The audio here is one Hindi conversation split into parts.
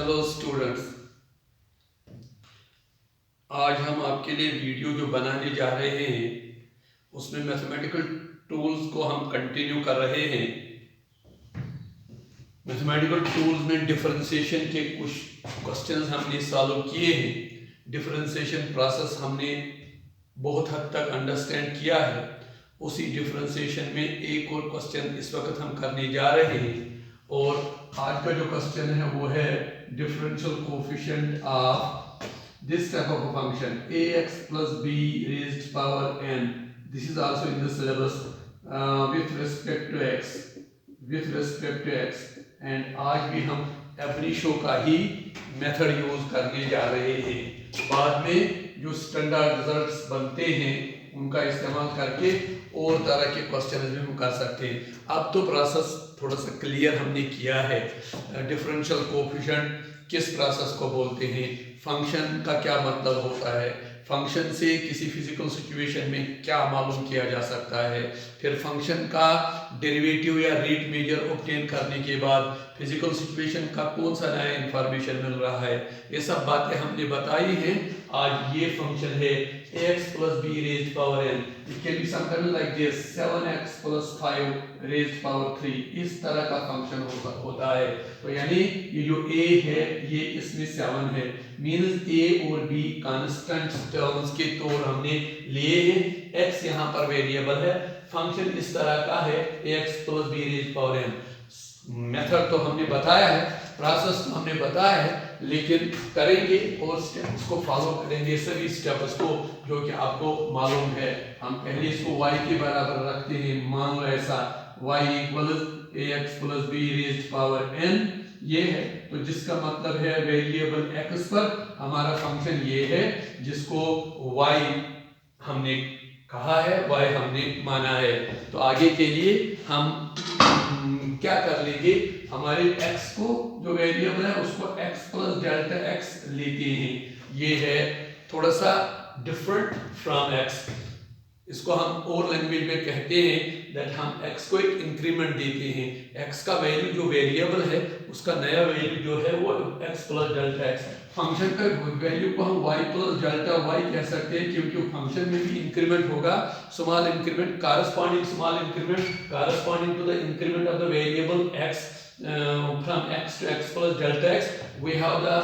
हेलो स्टूडेंट्स, आज हम आपके लिए वीडियो जो बनाने जा रहे हैं उसमें मैथमेटिकल टूल्स को हम कंटिन्यू कर रहे हैं। मैथमेटिकल टूल्स में डिफरेंशिएशन के कुछ क्वेश्चंस हमने सॉल्व किए हैं। डिफरेंशिएशन प्रोसेस हमने बहुत हद तक अंडरस्टैंड किया है। उसी डिफरेंशिएशन में एक और क्वेश्चन इस वक्त हम करने जा रहे हैं और आज का जो क्वेश्चन है वो है differential coefficient of this type of function ax plus b raised power n. This is also in the syllabus with respect to x and आज भी हम एब्रीशो का ही मेथड यूज करने जा रहे हैं। बाद में जो स्टैंडर्ड रिजल्ट्स बनते हैं उनका इस्तेमाल करके और तरह के क्वेश्चन भी हम कर सकते हैं। अब तो प्रोसेस थोड़ा सा क्लियर हमने किया है। डिफरेंशियल कोएफिशिएंट किस प्रोसेस को बोलते हैं, फंक्शन का क्या मतलब होता है, फंक्शन से किसी फिजिकल सिचुएशन में क्या मालूम किया जा सकता है, फिर फंक्शन का डेरिवेटिव या रेट मेजर ऑब्टेन करने के बाद फिजिकल सिचुएशन का कौन सा नया इंफॉर्मेशन मिल रहा है, ये सब बातें हमने बताई हैं। आज ये फंक्शन है ax plus b raised power n. It can be something like this 7x plus 5 raised power 3. इस तरह का फंक्शन होता है। तो यानी ये जो a है ये इसमें 7 है, मीन्स a और b कांस्टेंट टर्म्स के तौर हमने लिए हैं। x यहाँ पर वेरिएबल है, फंक्शन इस तरह का है ax plus b raised power n. Method तो हमने बताया है, प्रोसेस तो हमने बताया है, लेकिन करेंगे और स्टेप्स को फॉलो करेंगे, सभी स्टेप्स को जो कि आपको मालूम है। हम पहले इसको y के बराबर रखते हैं, मान लो ऐसा y equals ax plus b raised power n ये है। तो जिसका मतलब है वेरिएबल x पर हमारा फंक्शन ये है जिसको y हमने कहा है, y हमने माना है। तो आगे के लिए हम क्या कर लेंगे, हमारे x को जो वेरिएबल है उसको x प्लस डेल्टा x लेते हैं। ये है थोड़ा सा डिफरेंट फ्रॉम x। इसको हम और लैंग्वेज में कहते हैं दैट हम x को एक इंक्रीमेंट देते हैं। x का वैल्यू जो वेरिएबल है उसका नया वैल्यू जो है वो x plus delta x। Function का वैल्यू को हम y प्लस डेल्टा y कह सकते हैं क्योंकि फंक्शन में भी इंक्रीमेंट होगा, small increment corresponding small increment corresponding to the increment of the variable x from x to x plus delta x. We have the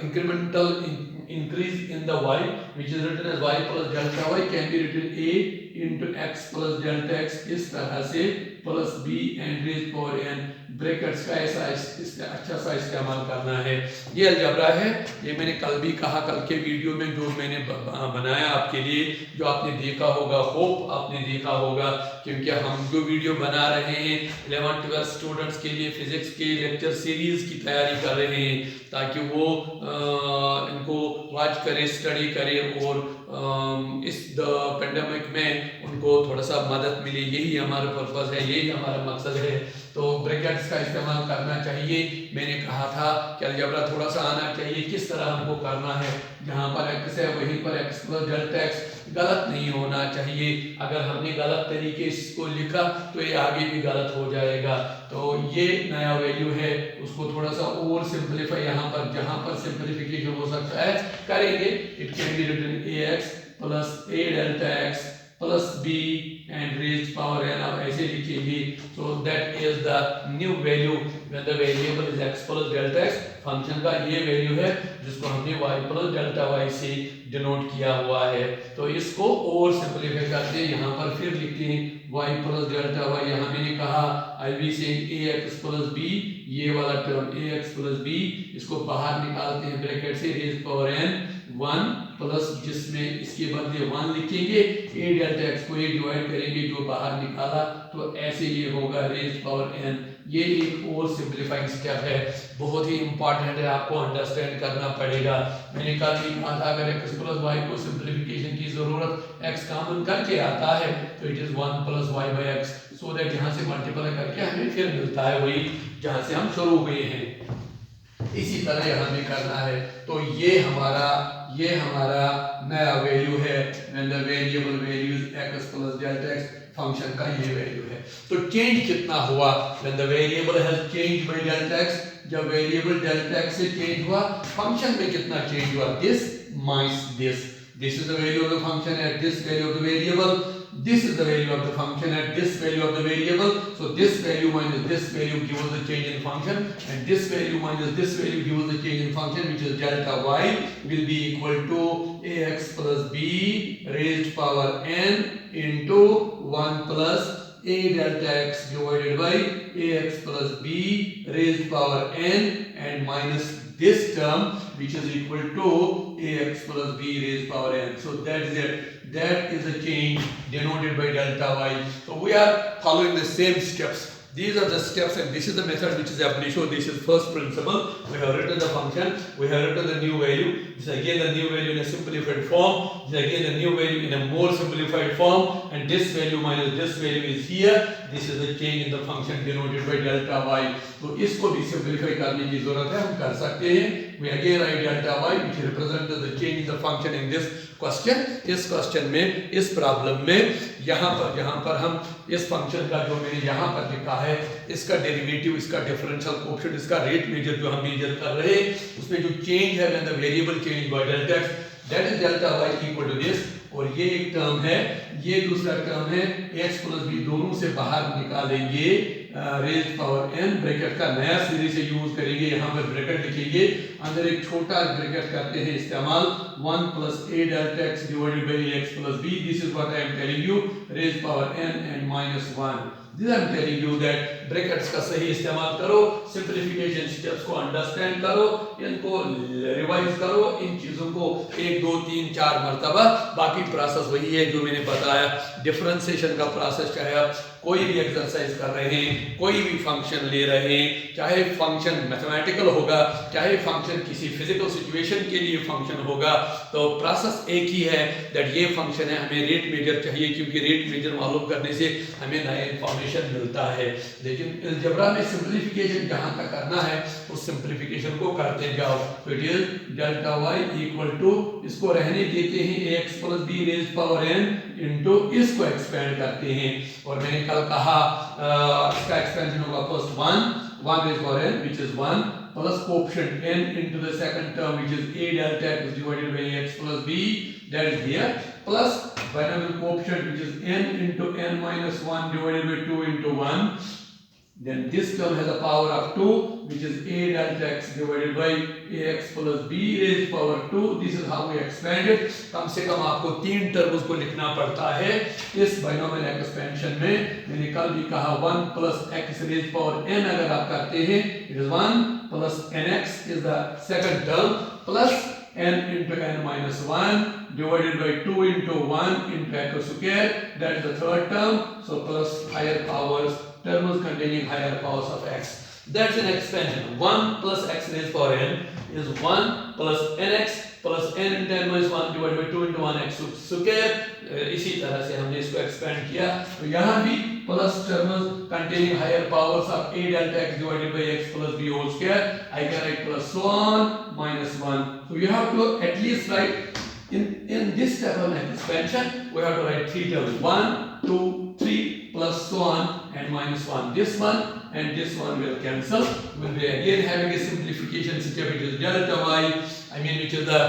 incremental increase in the y which is written as y plus delta y can be written a into x plus delta x इस तरह से plus b and raised power n brackets का ऐसा अच्छा सा इस्तेमाल करना है। ये अलजेब्रा है, ये मैंने कल भी कहा, कल के वीडियो में जो मैंने बनाया आपके लिए, जो आपने देखा होगा, होप आपने देखा होगा, क्योंकि हम जो वीडियो बना रहे हैं 11-12 स्टूडेंट्स के लिए फिजिक्स के लेक्चर सीरीज की तैयारी कर रहे हैं ताकि वो इनको वॉच करे, स्टडी करे और इस पेंडेमिक में उनको थोड़ा सा मदद मिले। यही हमारा पर्पस है, यही हमारा मकसद है। तो ब्रैकेट्स का इस्तेमाल करना चाहिए। मैंने कहा था कि अलजेब्रा थोड़ा सा आना चाहिए, किस तरह हमको करना है, जहाँ पर x है वहीं पर x प्लस डेल्टा x, गलत नहीं होना चाहिए। अगर हमने गलत तरीके से इसको लिखा तो ये आगे भी गलत हो जाएगा। तो ये नया वैल्यू है, उसको थोड़ा सा और सिंपलीफाई यहाँ पर जहाँ पर सिंपलीफिकेशन हो सकता है करेंगे। It can be written ax plus a delta x plus b and raised power n, आप ऐसे लिखेंगे। So that is the new value when the variable is x plus delta x। Function का ये वैल्यू है जिसको हमने y प्लस डेल्टा y से डिनोट किया हुआ है। तो इसको और सिंपलीफाई करते हैं, यहाँ पर फिर लिखते हैं y प्लस डेल्टा y। यहाँ मैंने कहा आई बी से ax प्लस b, ये वाला टर्म ax प्लस b, इसको बाहर निकालते हैं ब्रैकेट से, रेज़ पावर n 1 प्लस जिसमें इसके बदले 1 लिखेंगे, a डेल्टा x को a डिवाइड करेंगे जो बाहर निकाला, तो ऐसे ये होगा रेज़ पावर n। ये एक और सिंपलीफाइंग स्टेप है, बहुत ही इंपॉर्टेंट है, आपको अंडरस्टैंड करना पड़ेगा। मैंने कल भी कहा था अगर x प्लस y को सिंपलीफिकेशन की जरूरत x कॉमन करके आता है तो it is 1 plus y by x, so that यहाँ से मल्टीप्लाई करके हमें फिर मिलता है वही जहाँ से हम शुरू हुए हैं। इसी तरह यहाँ भी करना है। तो ये हमारा नया वैल्यू है when the variable value is x plus delta x, function का ये वैल्यू है। तो चेंज कितना हुआ when the variable has changed by delta x, जब वेरिएबल डेल्टा एक्स से चेंज हुआ, फंक्शन में कितना चेंज हुआ, this minus this is the value of the function at this value of the variable, this is the value of the function at this value of the variable. So this value minus this value gives us the change in function, and this value minus this value gives us the change in function, which is delta y will be equal to ax plus b raised power n into 1 plus a delta x divided by ax plus b raised power n and minus this term which is equal to ax plus b raised power n. So that is it. That is the change denoted by delta y. So we are following the same steps. These are the steps, and this is the method which is ab initio. This is first principle. We have written the function, we have written the new value. This is again the new value in a simplified form. This is again the new value in a more simplified form, and this value minus this value is here. This is the change in the function denoted by delta y. तो इसको भी simplify करने की जरूरत है, हम कर सकते हैं. We again write delta y which represents the change in the function in this question. इस क्वेश्चन में, इस प्रॉब्लम में यहाँ पर हम इस फंक्शन का जो मैंने यहाँ पर लिखा है, इसका डेरिवेटिव, इसका डिफरेंशियल कोएफिशिएंट, इसका रेट मेजर जो हम मेजर कर रहे हैं, उसमें जो चेंज है when the variable change by delta X, that is delta Y equal to this. और ये एक टर्म है, ये दूसरा टर्म है, x प्लस b दोनों से बाहर निकालेंगे, रेज्ड पावर n, ब्रैकेट का नया सिरे से यूज करेंगे, यहाँ पर ब्रैकेट लिखेंगे, अंदर एक छोटा ब्रैकेट करते हैं इस्तेमाल, 1 plus a delta x divided by x plus b. This is what I am telling you, raised power n and minus 1. This I am telling you that brackets का सही इस्तेमाल करो, सिंप्लीफिकेशन स्टेप्स को अंडरस्टैंड करो, इनको रिवाइज करो, इन चीजों को 1 2 3 4 मर्तबा. बाकी प्रोसेस वही है जो मैंने बताया. डिफरेंशिएशन का प्रोसेस, चाहे आप कोई भी एक्सरसाइज कर रहे हैं, कोई भी फंक्शन ले रहे हैं, चाहे फंक्शन मैथमेटिकल होगा, चाहे फंक्शन किसी फिजिकल सिचुएशन के लिए फंक्शन होगा, तो प्रोसेस एक ही है. दैट ये फंक्शन है, हमें रेट मेजर चाहिए, क्योंकि रेट मेजर मालूम करने से हमें नया इंफॉर्मेशन मिलता है. लेकिन अलजेब्रा में सिंप्लीफिकेशन जहां तक करना है, उस सिंप्लीफिकेशन को करते जाओ. तो it is delta y equal to, इसको रहने देते हैं, ax plus b raised power n into, इसको एक्सपेंड करते हैं. और मैंने कल कहा इसका एक्सपेंशन होगा first 1 raised power n which is 1 plus coefficient n into the second term which is a delta x divided by x plus b, that is here, plus binomial coefficient which is n into n minus 1 divided by 2 into 1. Then this term has a power of 2 which is a delta x divided by ax plus b raised power 2. This is how we expand it. कम से कम आपको 3 टर्म्स को लिखना पड़ता है इस बाइनोमियल एक्सपेंशन में. मैंने कल भी कहा 1 plus x raised power n अगर आप करते हैं, it is 1 plus nx is the second term, plus n into n minus 1 divided by 2 into 1 into x square, that is the third term. So plus higher powers, terms containing higher powers of x. That's an expansion. 1 plus x raised power n is 1 plus nx plus n into n minus 1 divided by 2 into 1 x square. इसी तरह से हमने इसको एक्सपेंड किया. तो यहाँ भी plus terms containing higher powers of a delta x divided by x plus b whole square. I can write plus so on minus 1. So you have to at least write in this step of expansion, we have to write 3 terms, 1 2 3 plus so on and minus 1. This one and this one will cancel. We will be again having a simplification step, which is delta y, which is the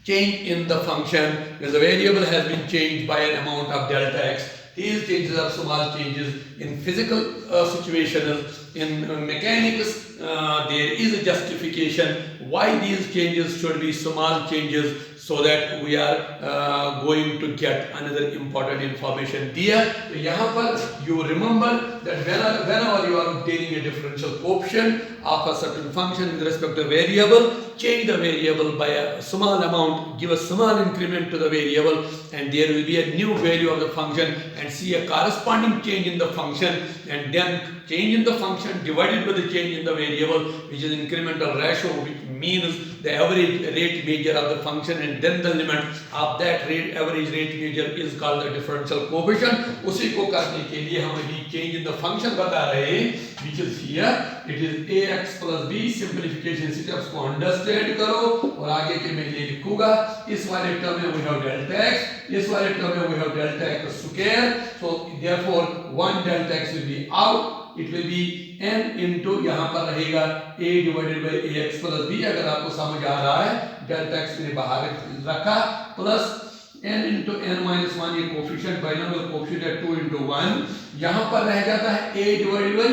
change in the function, because the variable has been changed by an amount of delta x. These changes are small changes. In physical situations, in mechanics, there is a justification why these changes should be small changes, so that we are going to get another important information there. So यहाँ पर you remember that whenever you are obtaining a differential coefficient of a certain function with respect to a variable, change the variable by a small amount, give a small increment to the variable, and there will be a new value of the function, and see a corresponding change in the function, and then change in the function divided by the change in the variable, which is incremental ratio, which means the average rate measure of the function, and then the limit of that average rate measure is called the differential coefficient. उसी को करने के लिए हम अभी change in the function बता रहे हैं, which is here. It is ax plus b. Simplification steps को understand करो, और आगे के मैं ये लिखूंगा. इस वाले टर्म में we have delta x इस वाले टर्म में we have delta x square, so therefore one delta x will be out, it will be n into यहाँ पर रहेगा a divided by ax plus b, अगर आपको समझ आ रहा है delta x ने बाहर रखा, plus n into n minus 1, ये कोफिशिएंट बाइनोमियल कोफिशिएंट है 2 into 1, यहाँ पर रह जाता है a divided by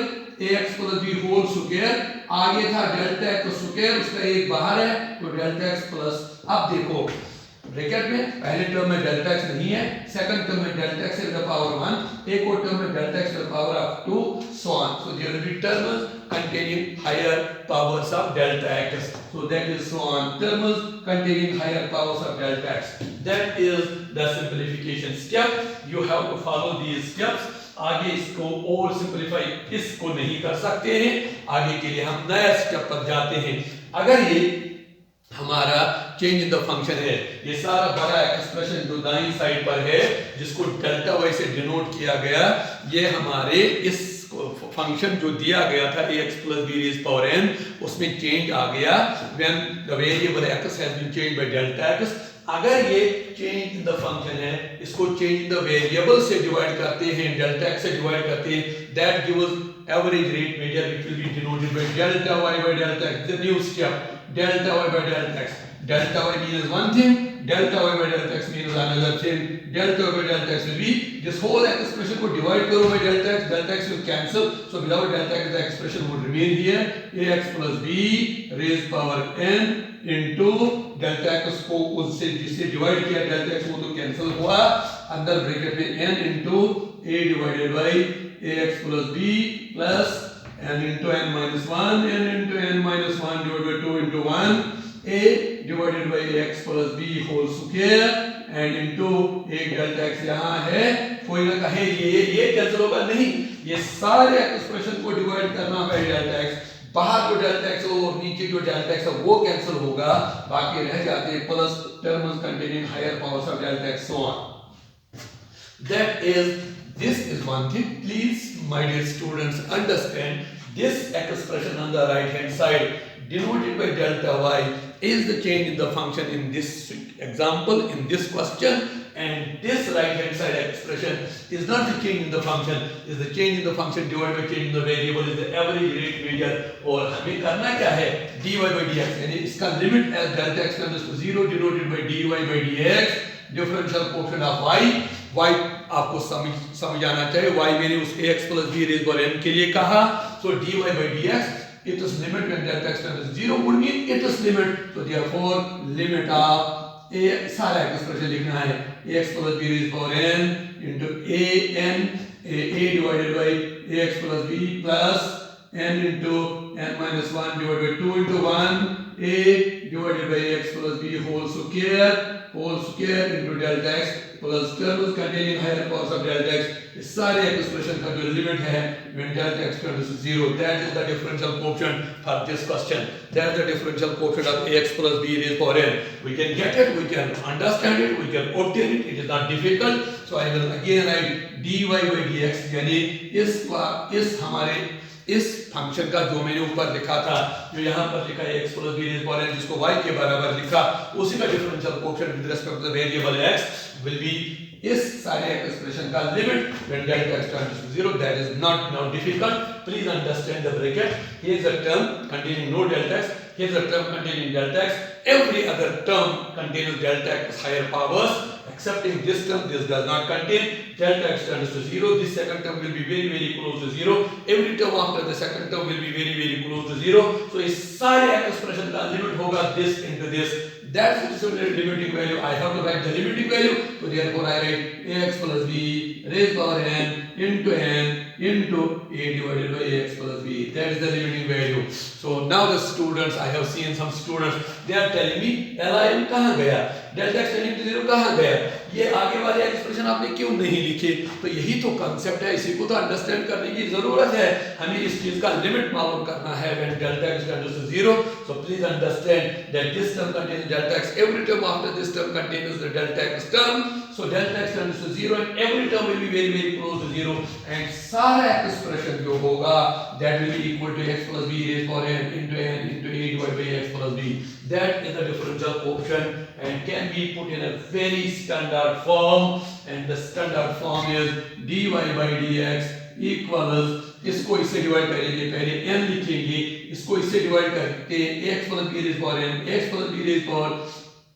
ax plus b whole square, आगे था डेल्टा x स्क्वायर, उसका एक बाहर है तो डेल्टा x प्लस, अब देखो ब्रैकेट में पहले टर्म में डेल्टा x नहीं है, सेकंड टर्म में delta x to the power 1, एक और टर्म में delta x to the power of 2, so on, so there will be terms containing higher powers of delta x, so that is so on, terms containing higher powers of delta x, that is the simplification step. You have to follow these steps. आगे इसको और सिंपलीफाई इसको नहीं कर सकते हैं, आगे के लिए हम नया स्टेप पर जाते हैं। अगर ये हमारा चेंज इन द फंक्शन है, ये सारा बड़ा एक्सप्रेशन जो दाईं साइड पर है जिसको डेल्टा वाई से डिनोट किया गया, ये हमारे इस फंक्शन जो दिया गया था ax plus b raised power n, उसमें चेंज आ गया when the variable x has been changed by delta x। अगर ये चेंज इन द फंक्शन है, इसको चेंज इन द वेरिएबल से डिवाइड करते हैं, डेल्टा x से डिवाइड करते हैं, that gives average rate measure which will be denoted by delta y by delta x, the new step delta y by delta x, delta y means one thing, delta y by delta x means another thing, delta y by delta x will be this whole expression को divide करो by delta x will cancel, so without delta x the expression would remain here, ax plus b raised power n into delta x को उससे जिससे डिवाइड किया delta x वो तो कैंसिल हुआ, अंदर ब्रैकेट में n into a divided by ax plus b plus n into n minus 1, n into n minus 1 divided by 2 into 1, a divided by ax plus b whole square and into एक delta x यहाँ है, कोई ना कहे ये कैंसिल होगा, नहीं, ये सारे एक्सप्रेशन को डिवाइड करना है delta x, बाहर जो डेल्टा x और नीचे जो डेल्टा x है वो कैंसिल होगा, बाकी रह जाते हैं plus terms containing higher powers of delta x, so on. That is, this is one thing. Please, my dear students, understand this expression on the right hand side denoted by delta y is the change in the function in this example, in this question, and this right hand side expression is not the change in the function, is the change in the function divided by change in the variable, is the average rate measure, और हमें करना क्या है, dy by dx, यानी इसका limit as delta x tends to 0 denoted by dy by dx, differential quotient of y आपको समझ आना चाहिए, y मैंने उस ax plus b raised by n के लिए कहा, so dy by dx it is limit when delta x tends to 0 would mean it is limit, so therefore limit of a सारा एक्सप्रेशन लिखना है ax plus b raised by n into a divided by ax plus b plus n into n minus 1 divided by 2 into 1 a divided by ax plus b whole square into delta x plus terms containing higher powers of delta x, इस सारे एक्सप्रेशन का जो लिमिट है when delta x tends to 0, that is the differential quotient for this question, that is the differential quotient of ax plus b raised power n. We can get it, we can understand it, we can obtain it, it is not difficult, so I will again write dy by dx, यानी इस हमारे इस फंक्शन का जो मैंने ऊपर लिखा था, जो यहाँ पर लिखा है x plus b raised power n, जिसको y के बराबर लिखा, उसी का differential coefficient with respect to the variable x will be इस सारे एक्सप्रेशन का limit when delta x tends to 0, that is not now difficult. Please understand the bracket. Here is a term containing no delta x, here is a term containing delta x, every other term contains delta x higher powers, excepting this term, this does not contain, delta x tends to 0, this second term will be very close to 0, every term after the second term will be very close to 0, so इस सारे एक्सप्रेशन का लिमिट होगा this into this, that's the limiting value, I have to write the limiting value, so therefore I write ax plus b raised power n into a divided by ax plus b, that is the limiting value. So now the students, I have seen some students, they are telling me ln कहाँ गया, delta x tending to 0 कहाँ गया, ये आगे वाले एक्सप्रेशन आपने क्यों नहीं लिखे, तो यही तो कांसेप्ट है, इसी को तो अंडरस्टैंड करने की जरूरत है, हमें इस चीज का लिमिट मालूम करना है when delta x tends to 0, so please understand that this term contains delta x, every term after this term contains the delta x term, so delta x tends to 0 and every term will be very close to 0 and सारा expression जो होगा that will be equal to x plus b raised power n into a divided by x plus b. That is the differential coefficient and can be put in a very standard form, and the standard form is dy by dx equals, इसको इससे डिवाइड करेंगे, पहले n लिखेंगे, इसको इससे डिवाइड करके x plus b raised power n, x plus b raised power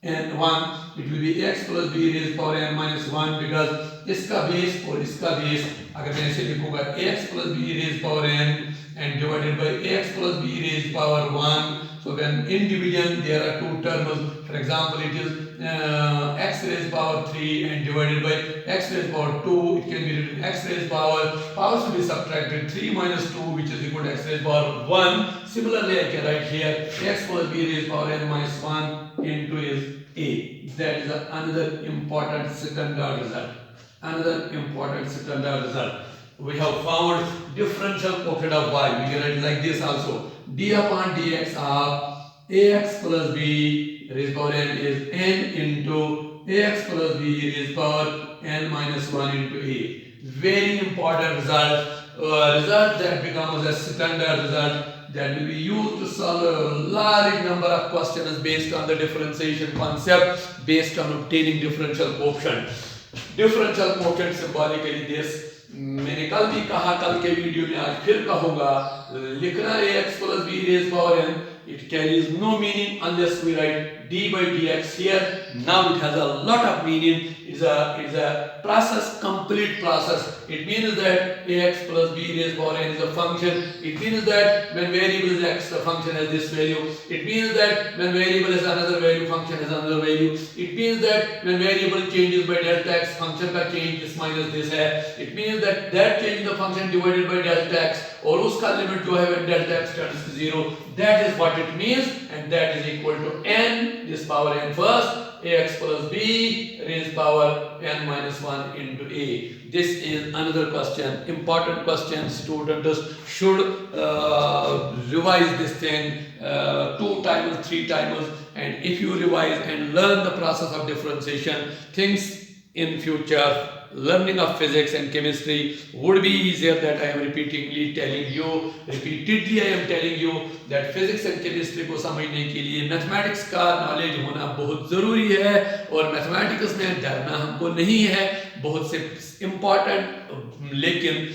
n 1, it will be x plus b raised power n minus 1 because इसका बेस और इसका बेस अगर मैं ऐसे लिखूंगा x plus b raised power n and divided by x plus b raised power 1. So when in division there are two terms, for example it is x raised power 3 and divided by x raised power 2, it can be written x raised power, powers will be subtracted, 3 minus 2 which is equal to x raised power 1. Similarly I can write here x plus b raised power n minus 1 into is a. That is another important standard result. Another important standard result. We have found differential coefficient of y. We can write like this also. d upon dx of ax plus b raised power n is n into ax plus b raised power n minus 1 into a. Very important result. Result that becomes a standard result that will be used to solve a large number of questions based on the differentiation concept, based on obtaining differential coefficient. Differential coefficient symbolically this. मैंने कल भी कहा, कल के वीडियो में आज फिर कहूँगा, लिखना ax plus b raised power n, it carries no meaning unless we write d by dx here. Now it has a lot of meaning. It's a process, complete process. It means that ax plus b raised power n is a function. It means that when variable is x, the function has this value. It means that when variable is another value, function has another value. It means that when variable changes by delta x, function का change this minus this है. It means that change in the function divided by delta x और उसका लिमिट जो है when delta x tends to 0. That is what it means, and that is equal to n, this power n first, ax plus b raised power n minus 1 into a. This is another question, important question. Students should revise this thing 2 times, 3 times, and if you revise and learn the process of differentiation, things in future learning of physics and chemistry would be easier. That I am repeatedly telling you that physics and chemistry को समझने के लिए mathematics का knowledge होना बहुत ज़रूरी है, और mathematics में डरना हमको नहीं है. बहुत से important लेकिन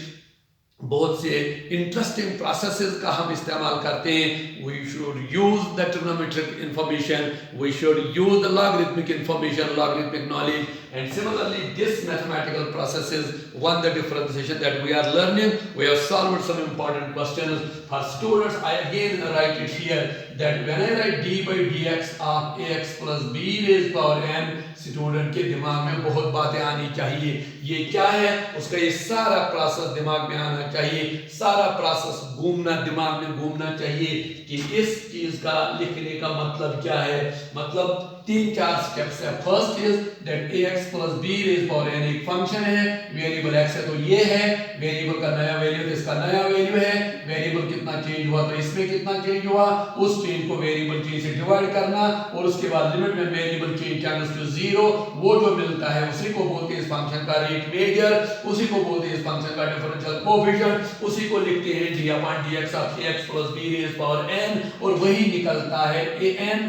बहुत से इंटरेस्टिंग प्रोसेसेस का हम इस्तेमाल करते हैं. We should use the trigonometric information, we should use the logarithmic information, logarithmic knowledge, and similarly this mathematical processes one the differentiation that we are learning. We have solved some important questions for students. I again write it here that when I write d by dx of ax plus b raised power n, student के दिमाग में बहुत बातें आनी चाहिए. ये क्या है, उसका ये सारा प्रोसेस दिमाग में आना चाहिए, सारा प्रोसेस दिमाग में घूमना चाहिए कि इस चीज का लिखने का मतलब क्या है. मतलब 3-4 स्टेप्स है. First is that ax plus b raised power n एक फंक्शन है, वेरिएबल x है तो ये है, वेरिएबल का नया वैल्यू तो इसका नया वैल्यू है, वेरिएबल कितना चेंज हुआ तो इसमें कितना चेंज हुआ, उस चेंज को वेरिएबल चेंज से डिवाइड करना, और उसके बाद लिमिट में वेरिएबल चेंज टेंड्स टू 0, वो जो मिलता है उसी को बोलते हैं इस फंक्शन का रेट मेजर, उसी को बोलते हैं इस फंक्शन का डिफरेंशियल कोएफिशिएंट, उसी को लिखते हैं d upon dx of ax plus b raised power n, और वही निकलता है an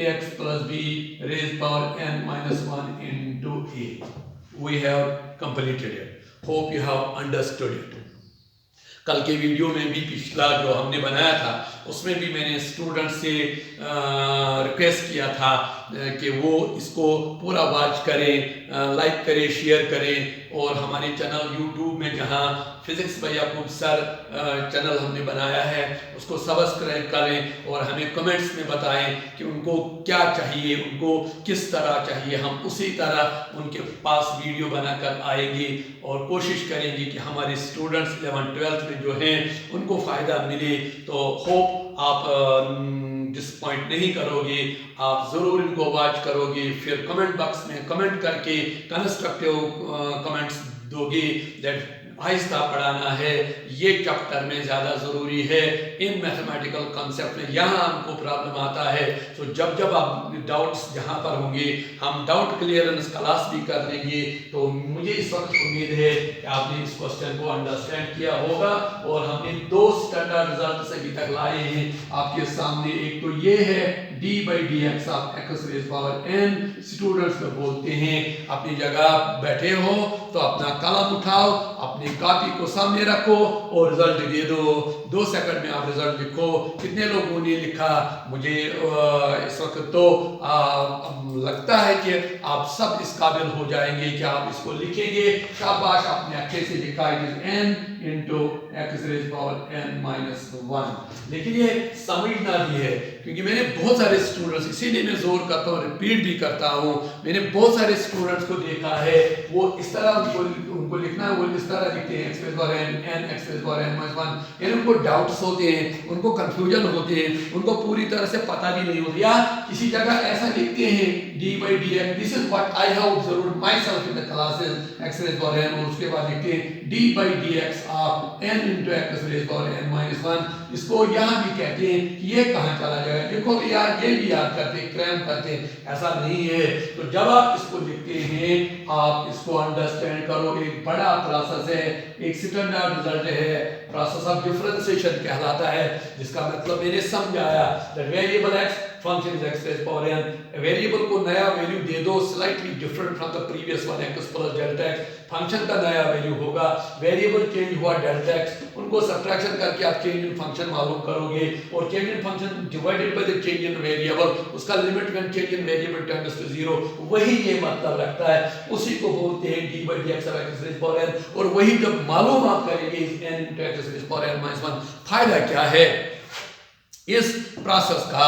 ax plus b raised power n minus 1 into a. We have completed it. Hope you have understood it. कल के वीडियो में भी पिछला जो हमने बनाया था उसमें भी मैंने स्टूडेंट से रिक्वेस्ट किया था कि वो इसको पूरा वॉच करें, लाइक करें, शेयर करें, और हमारे चैनल यूट्यूब में जहाँ फिजिक्स बाय याकूब सर चैनल हमने बनाया है उसको सब्सक्राइब करें, और हमें कमेंट्स में बताएं कि उनको क्या चाहिए, उनको किस तरह चाहिए. हम उसी तरह उनके पास वीडियो बनाकर आएंगे और कोशिश करेंगे कि हमारे स्टूडेंट्स 11th-12th में जो हैं उनको फ़ायदा मिले. तो होप आप डिसपॉइंट नहीं करोगे, आप ज़रूर इनको वॉच करोगे, फिर कमेंट बॉक्स में कमेंट करके कंस्ट्रक्टिव कमेंट्स दोगे. दैट आहिस्ता पढ़ाना है, ये चैप्टर में ज़्यादा ज़रूरी है। इन मैथमेटिकल कॉन्सेप्ट में यहाँ हमको प्रॉब्लम आता है। तो जब जब आप डाउट्स जहाँ पर होंगे, हम डाउट क्लियरेंस क्लास भी कर लेंगे। तो मुझे इस वक्त उम्मीद है कि आपने इस क्वेश्चन को अंडरस्टैंड किया होगा। और हमने 2 स्टैंडर्ड रिजल्ट अभी तक लाए हैं आपके सामने। एक तो ये है d/dx of x rays power n। Students में बोलते हैं अपनी जगह बैठे हो तो अपना कलम उठाओ, अपनी कॉपी को सामने रखो और रिजल्ट दे दो। 2 सेकंड में आप रिजल्ट लिखो। कितने लोगों ने लिखा? मुझे इस वक्त तो लगता है कि आप सब इस काबिल हो जाएंगे कि आप इसको लिखेंगे। शाबाश, आपने अच्छे से लिखा। It is n into x rays power n minus 1। लेकिन ये समझना भी है, क्योंकि मैंने बहुत सारे स्टूडेंट्स, इसीलिए मैं जोर करता हूँ, रिपीट भी करता हूँ, मैंने बहुत सारे स्टूडेंट्स को देखा है वो इस तरह उनको लिखना है, वो इस तरह लिखते हैं x rays power n x rays power n minus 1। यानी उनको डाउट्स होते हैं, उनको कंफ्यूजन होते हैं, उनको पूरी तरह से पता भी नहीं होता। या किसी जगह ऐसा लिखते हैं d/dx, this is what I have observed my self in the classes, x rays power n, और उसके बाद लिखते हैं d/dx of n into x rays power n minus 1। इसको यहाँ भी कहते हैं कि ये कहाँ चला जाएगा। देखो यार, ये भी याद करते, क्रैम करते, ऐसा नहीं है। तो जब आप इसको लिखते हैं, आप इसको अंडरस्टैंड करो। एक बड़ा प्रोसेस है, एक स्टैंडर्ड रिजल्ट है, प्रोसेस ऑफ डिफरेंशिएशन कहलाता है, जिसका मतलब मैंने समझाया। That variable x function is x rays power n। Variable को नया वैल्यू दे दो, slightly different from the previous one, x plus delta x। Function का नया वैल्यू होगा। वेरिएबल चेंज हुआ डेल्टा x, उनको सब्ट्रैक्शन करके आप चेंज इन फंक्शन मालूम करोगे। और change in function divided by the change in variable, उसका limit when change in variable tends to 0, वही ये मतलब रखता है। उसी को बोलते हैं d/dx of x rays power n। और वही जब मालूम आप करेंगे इस n into x rays power n minus 1, फायदा क्या है, इस प्रोसेस का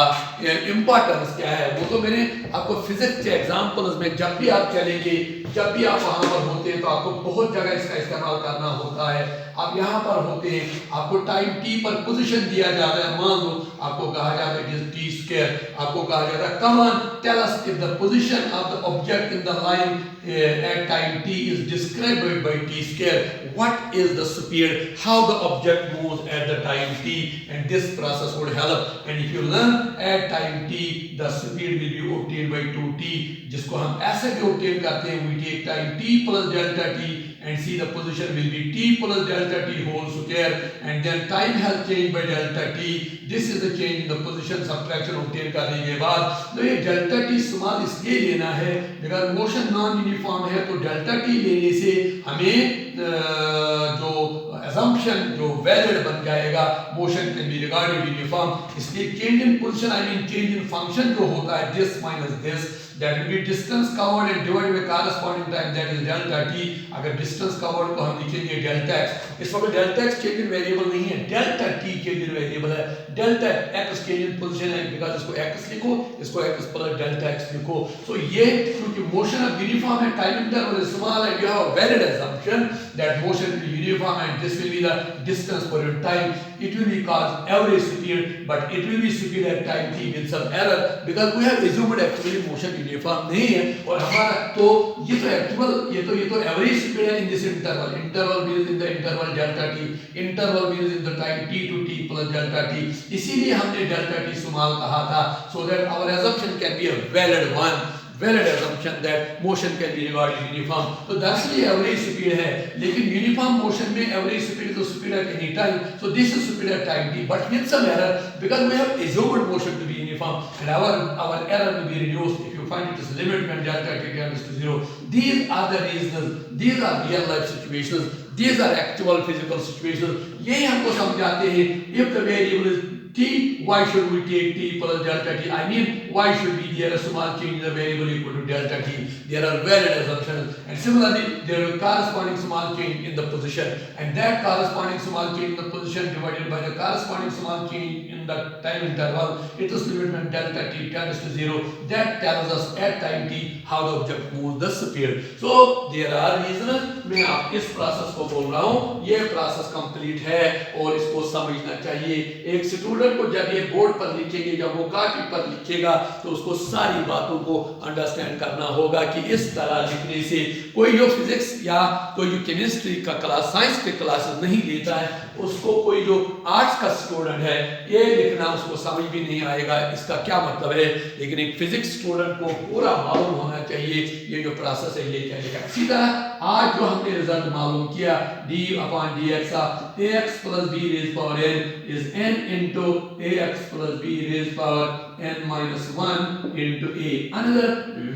इंपॉर्टेंस क्या है, वो तो मैंने आपको फिजिक्स के एग्जांपल्स में, जब भी आप चलेंगे, जब भी आप वहां पर होते हैं, तो आपको बहुत जगह इसका इस्तेमाल करना होता है। आप यहाँ पर होते हैं, आपको टाइम t पर पोजीशन दिया जाता है। मान लो आपको कहा जाता है इट इज t स्क्वायर, आपको कहा जाता है come on tell us if the position of the object in the line at time t is described by t square, what is the speed, how the object moves at the time t, and this process would help. And if you learn at time t the speed will be obtained by 2t, जिसको हम ऐसे भी obtain करते हैं, we take time t plus delta t and see the position will be t plus delta t whole square, and then time has changed by delta t. This is the change in the position, subtraction obtain करने के बाद। तो ये delta t स्मॉल इसलिए लेना है बिकॉज मोशन नॉन यूनिफॉर्म है। तो delta t लेने से हमें जो assumption जो वैलिड बन जाएगा, motion can be regarded uniform. इसलिए change in position, I mean change in function जो होता है this minus this, that will be distance covered and divided by corresponding time, that is delta t। अगर distance covered को हम लिखेंगे delta x, इस वक्त delta x change in variable नहीं है, delta t change in variable है। delta x change in position है, बिकॉज़ इसको x लिखो, इसको x प्लस delta x लिखो। सो ये क्योंकि मोशन अब यूनिफॉर्म है, time interval is small, and you have valid assumption that motion will be uniform and this will be the distance for your time. It will be cause average speed, but it will be speed at time t with some error because we have assumed actually motion uniform नहीं है। और हमारा तो ये तो एक्चुअल ये तो एवरेज स्पीड है in this interval. Interval means in the interval delta T, interval means in the time t to t plus delta T. इसीलिए हमने डेल्टा टी स्मॉल कहा था, so that our assumption can be a valid one, valid assumption that motion can be regarded uniform। तो दरअसल ये एवरेज स्पीड है, लेकिन यूनिफॉर्म मोशन में एवरेज स्पीड तो speed at any time, so this is speed at time t, but with some error because we have assumed motion to be uniform, and our error will be reduced if you find its limit when delta t tends to 0. These are the reasons, these are real life situations, these are actual physical situations। यही हमको समझाते हैं if the variable is t, why should we take t plus delta t? I mean, why should be there a small change in the variable equal to delta t? There are valid assumptions, and similarly there will corresponding small change in the position, and that corresponding small change in the position divided by the corresponding small change in the time interval, it is limit when delta t tends to 0, that tells us at time t how the object moves the speed। So there are reasons, मैं आप इस प्रोसेस को बोल रहा हूँ, ये प्रोसेस कंप्लीट है और इसको समझना चाहिए। एक स्टूडेंट स्टूडेंट को जब ये बोर्ड पर लिखेंगे, जब वो कॉपी पर लिखेगा, तो उसको सारी बातों को अंडरस्टैंड करना होगा कि इस तरह लिखने से कोई जो फिजिक्स या कोई जो केमिस्ट्री का क्लास, साइंस के क्लासेस नहीं लेता है, उसको कोई जो आर्ट्स का स्टूडेंट है, ये लिखना उसको समझ भी नहीं आएगा इसका क्या मतलब है। लेकिन एक फिजिक्स स्टूडेंट को पूरा मालूम होना चाहिए ये जो प्रोसेस है ये क्या लिखा। इसी तरह आज जो हमने रिजल्ट मालूम किया d/dx of ax plus b raised power n is n into ax plus b raised power n minus 1 into a. Another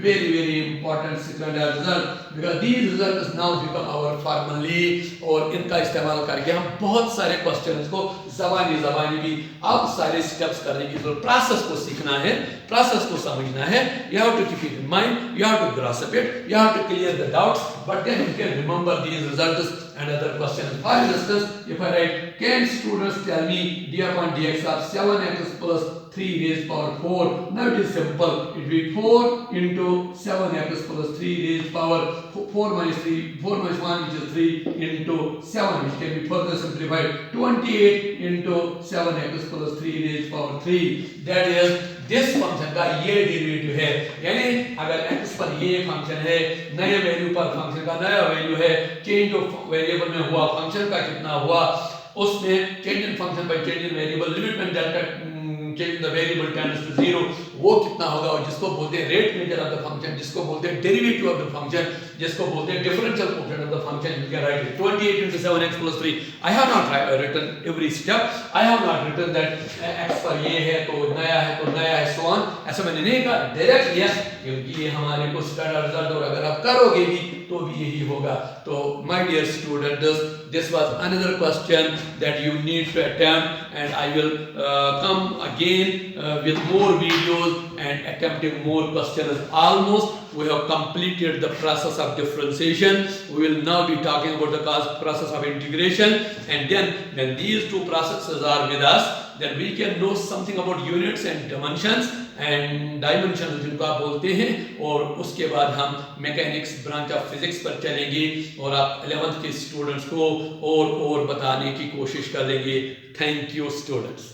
very important second result, because these results now become our formulae, और इनका इस्तेमाल करके हम बहुत सारे क्वेश्चंस को ज़बानी भी अब सारे स्टेप्स करने की जरूरत, प्रोसेस को सीखना है, प्रोसेस को समझना है। You have to keep it in mind, you have to grasp it, you have to clear the doubts, but then you can remember these results and other questions. For instance, if I write, can students tell me d/dx of 7x plus 3 raised power 4? Now it is simple. It will be 4 into 7x plus 3 raised power 4 minus 1, which is 3 into 7, which can be further simplified. 28 into 7x plus 3 raised power 3. That is this function का ये डेरिवेटिव है, यानी अगर x पर ये फंक्शन है, नए वैल्यू पर फंक्शन का नया वैल्यू है, चेंज ऑफ वेरिएबल में हुआ, फंक्शन का कितना हुआ, उसमें change in function by change in variable, limit में delta change the variable tends to 0, वो कितना होगा, और जिसको बोलते हैं rate measure of the function, जिसको बोलते हैं डेरिवेटिव ऑफ द फंक्शन, जिसको बोलते हैं differential coefficient of the function, you can write it 28 into 7x plus 3. I have not written every step, I have not written that x पर ये है तो नया है तो नया है, so on, ऐसा मैंने नहीं कहा, डायरेक्ट लिया, क्योंकि ये हमारे को स्टैंडर्ड रिजल्ट, और अगर आप करोगे भी तो भी यही होगा। तो my dear students, this was another question that you need to attempt, and I will come again with more videos and attempting more questions. Almost we have completed the process of differentiation. We will now be talking about the process of integration, and then when these two processes are with us, then we can know something about units and dimensions जिनको आप बोलते हैं, और उसके बाद हम मैकेनिक्स ब्रांच ऑफ फिजिक्स पर चलेंगे और आप 11th के स्टूडेंट्स को और बताने की कोशिश करेंगे। Thank you students.